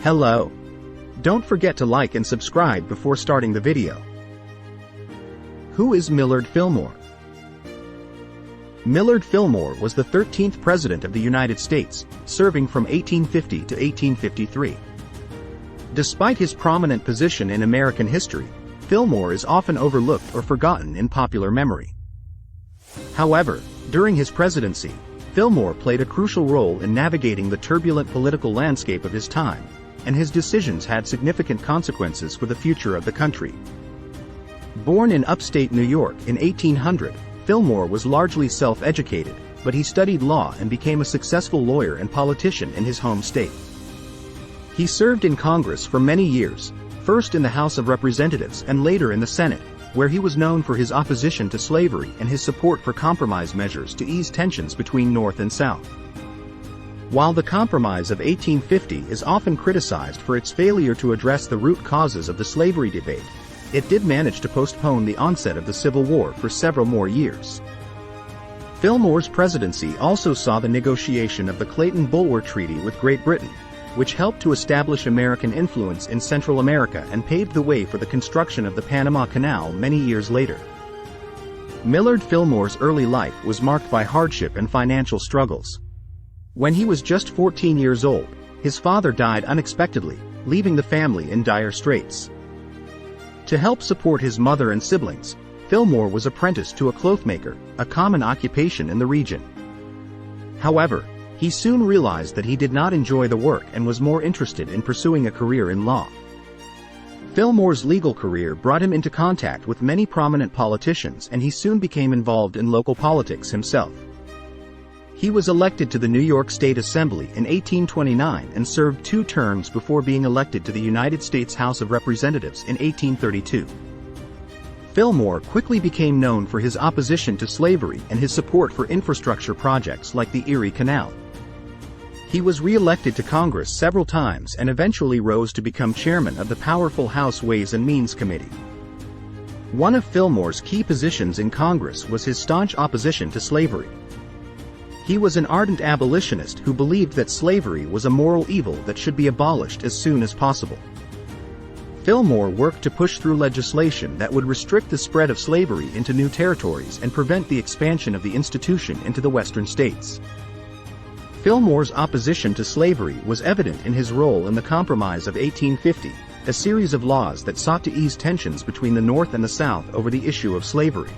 Hello. Don't forget to like and subscribe before starting the video. Who is Millard Fillmore? Millard Fillmore was the 13th President of the United States, serving from 1850 to 1853. Despite his prominent position in American history, Fillmore is often overlooked or forgotten in popular memory. However, during his presidency, Fillmore played a crucial role in navigating the turbulent political landscape of his time, and his decisions had significant consequences for the future of the country. Born in upstate New York in 1800, Fillmore was largely self-educated, but he studied law and became a successful lawyer and politician in his home state. He served in Congress for many years, first in the House of Representatives and later in the Senate, where he was known for his opposition to slavery and his support for compromise measures to ease tensions between North and South. While the Compromise of 1850 is often criticized for its failure to address the root causes of the slavery debate, it did manage to postpone the onset of the Civil War for several more years. Fillmore's presidency also saw the negotiation of the Clayton-Bulwer Treaty with Great Britain, which helped to establish American influence in Central America and paved the way for the construction of the Panama Canal many years later. Millard Fillmore's early life was marked by hardship and financial struggles. When he was just 14 years old, his father died unexpectedly, leaving the family in dire straits. To help support his mother and siblings, Fillmore was apprenticed to a clothmaker, a common occupation in the region. However, he soon realized that he did not enjoy the work and was more interested in pursuing a career in law. Fillmore's legal career brought him into contact with many prominent politicians, and he soon became involved in local politics himself. He was elected to the New York State Assembly in 1829 and served 2 terms before being elected to the United States House of Representatives in 1832. Fillmore quickly became known for his opposition to slavery and his support for infrastructure projects like the Erie Canal. He was re-elected to Congress several times and eventually rose to become chairman of the powerful House Ways and Means Committee. One of Fillmore's key positions in Congress was his staunch opposition to slavery. He was an ardent abolitionist who believed that slavery was a moral evil that should be abolished as soon as possible. Fillmore worked to push through legislation that would restrict the spread of slavery into new territories and prevent the expansion of the institution into the western states. Fillmore's opposition to slavery was evident in his role in the Compromise of 1850, a series of laws that sought to ease tensions between the North and the South over the issue of slavery.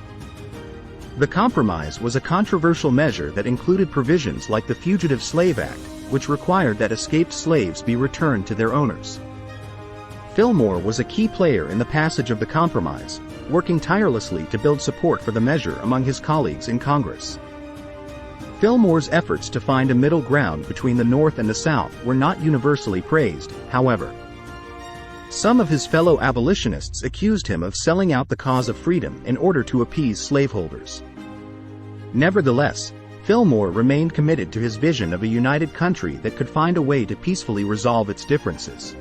The Compromise was a controversial measure that included provisions like the Fugitive Slave Act, which required that escaped slaves be returned to their owners. Fillmore was a key player in the passage of the Compromise, working tirelessly to build support for the measure among his colleagues in Congress. Fillmore's efforts to find a middle ground between the North and the South were not universally praised, however. Some of his fellow abolitionists accused him of selling out the cause of freedom in order to appease slaveholders. Nevertheless, Fillmore remained committed to his vision of a united country that could find a way to peacefully resolve its differences.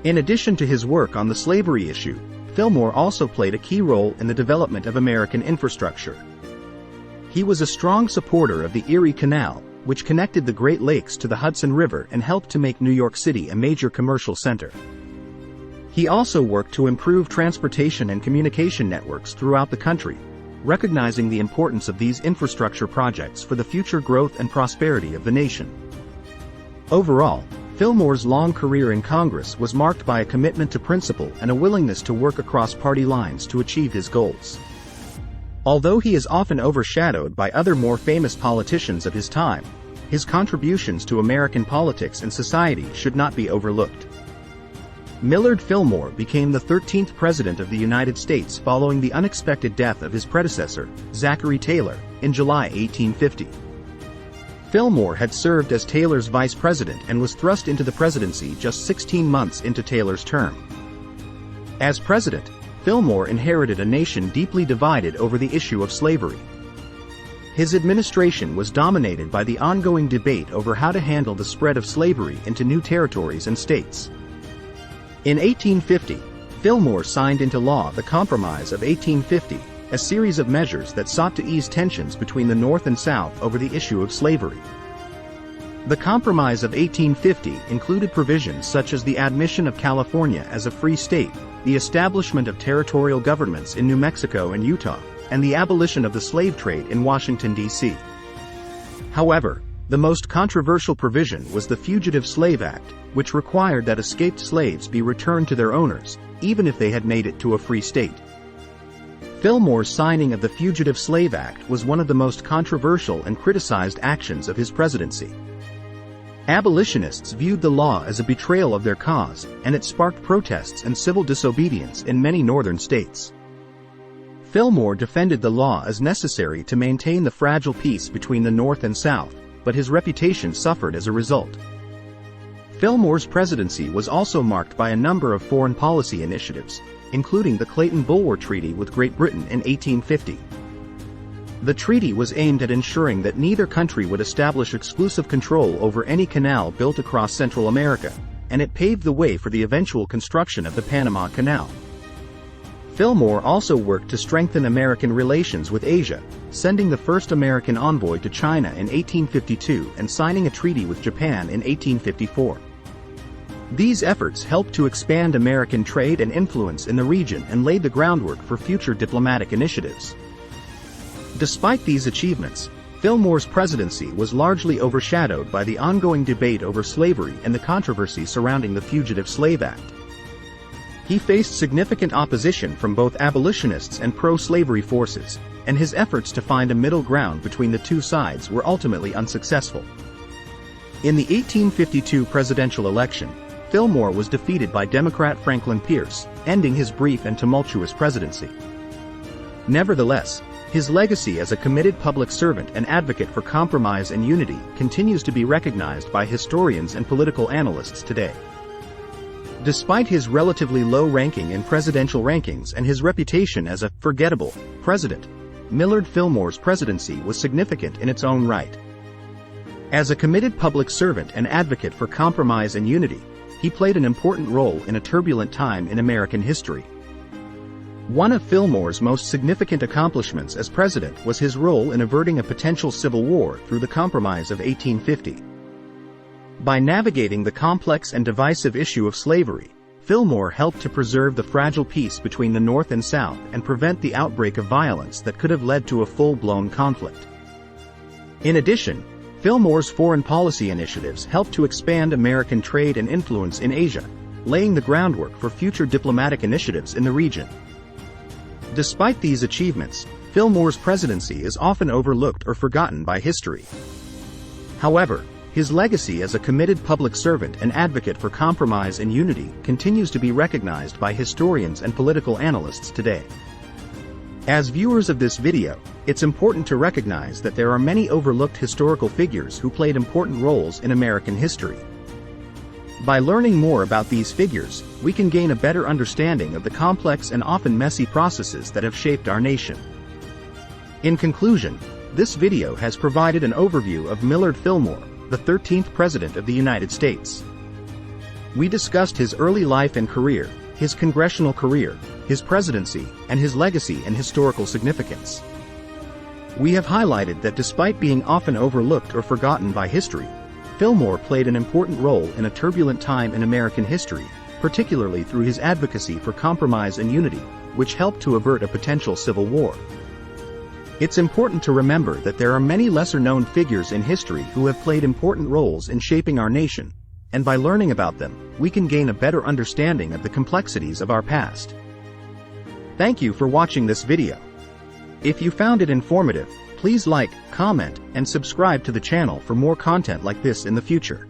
In addition to his work on the slavery issue, Fillmore also played a key role in the development of American infrastructure. He was a strong supporter of the Erie Canal, which connected the Great Lakes to the Hudson River and helped to make New York City a major commercial center. He also worked to improve transportation and communication networks throughout the country, recognizing the importance of these infrastructure projects for the future growth and prosperity of the nation. Overall, Fillmore's long career in Congress was marked by a commitment to principle and a willingness to work across party lines to achieve his goals. Although he is often overshadowed by other more famous politicians of his time, his contributions to American politics and society should not be overlooked. Millard Fillmore became the 13th President of the United States following the unexpected death of his predecessor, Zachary Taylor, in July 1850. Fillmore had served as Taylor's vice president and was thrust into the presidency just 16 months into Taylor's term. As president, Fillmore inherited a nation deeply divided over the issue of slavery. His administration was dominated by the ongoing debate over how to handle the spread of slavery into new territories and states. In 1850, Fillmore signed into law the Compromise of 1850, a series of measures that sought to ease tensions between the North and South over the issue of slavery. The Compromise of 1850 included provisions such as the admission of California as a free state, the establishment of territorial governments in New Mexico and Utah, and the abolition of the slave trade in Washington, D.C. However, the most controversial provision was the Fugitive Slave Act, which required that escaped slaves be returned to their owners, even if they had made it to a free state. Fillmore's signing of the Fugitive Slave Act was one of the most controversial and criticized actions of his presidency. Abolitionists viewed the law as a betrayal of their cause, and it sparked protests and civil disobedience in many northern states. Fillmore defended the law as necessary to maintain the fragile peace between the North and South, but his reputation suffered as a result. Fillmore's presidency was also marked by a number of foreign policy initiatives, including the Clayton-Bulwer Treaty with Great Britain in 1850. The treaty was aimed at ensuring that neither country would establish exclusive control over any canal built across Central America, and it paved the way for the eventual construction of the Panama Canal. Fillmore also worked to strengthen American relations with Asia, sending the first American envoy to China in 1852 and signing a treaty with Japan in 1854. These efforts helped to expand American trade and influence in the region and laid the groundwork for future diplomatic initiatives. Despite these achievements, Fillmore's presidency was largely overshadowed by the ongoing debate over slavery and the controversy surrounding the Fugitive Slave Act. He faced significant opposition from both abolitionists and pro-slavery forces, and his efforts to find a middle ground between the two sides were ultimately unsuccessful. In the 1852 presidential election, Fillmore was defeated by Democrat Franklin Pierce, ending his brief and tumultuous presidency. Nevertheless, his legacy as a committed public servant and advocate for compromise and unity continues to be recognized by historians and political analysts today. Despite his relatively low ranking in presidential rankings and his reputation as a forgettable president, Millard Fillmore's presidency was significant in its own right. As a committed public servant and advocate for compromise and unity, he played an important role in a turbulent time in American history. One of Fillmore's most significant accomplishments as president was his role in averting a potential civil war through the Compromise of 1850. By navigating the complex and divisive issue of slavery, Fillmore helped to preserve the fragile peace between the North and South and prevent the outbreak of violence that could have led to a full-blown conflict. In addition, Fillmore's foreign policy initiatives helped to expand American trade and influence in Asia, laying the groundwork for future diplomatic initiatives in the region. Despite these achievements, Fillmore's presidency is often overlooked or forgotten by history. However, his legacy as a committed public servant and advocate for compromise and unity continues to be recognized by historians and political analysts today. As viewers of this video, it's important to recognize that there are many overlooked historical figures who played important roles in American history. By learning more about these figures, we can gain a better understanding of the complex and often messy processes that have shaped our nation. In conclusion, this video has provided an overview of Millard Fillmore, the 13th President of the United States. We discussed his early life and career, his congressional career, his presidency, and his legacy and historical significance. We have highlighted that despite being often overlooked or forgotten by history, Fillmore played an important role in a turbulent time in American history, particularly through his advocacy for compromise and unity, which helped to avert a potential civil war. It's important to remember that there are many lesser-known figures in history who have played important roles in shaping our nation, and by learning about them, we can gain a better understanding of the complexities of our past. Thank you for watching this video. If you found it informative, please like, comment, and subscribe to the channel for more content like this in the future.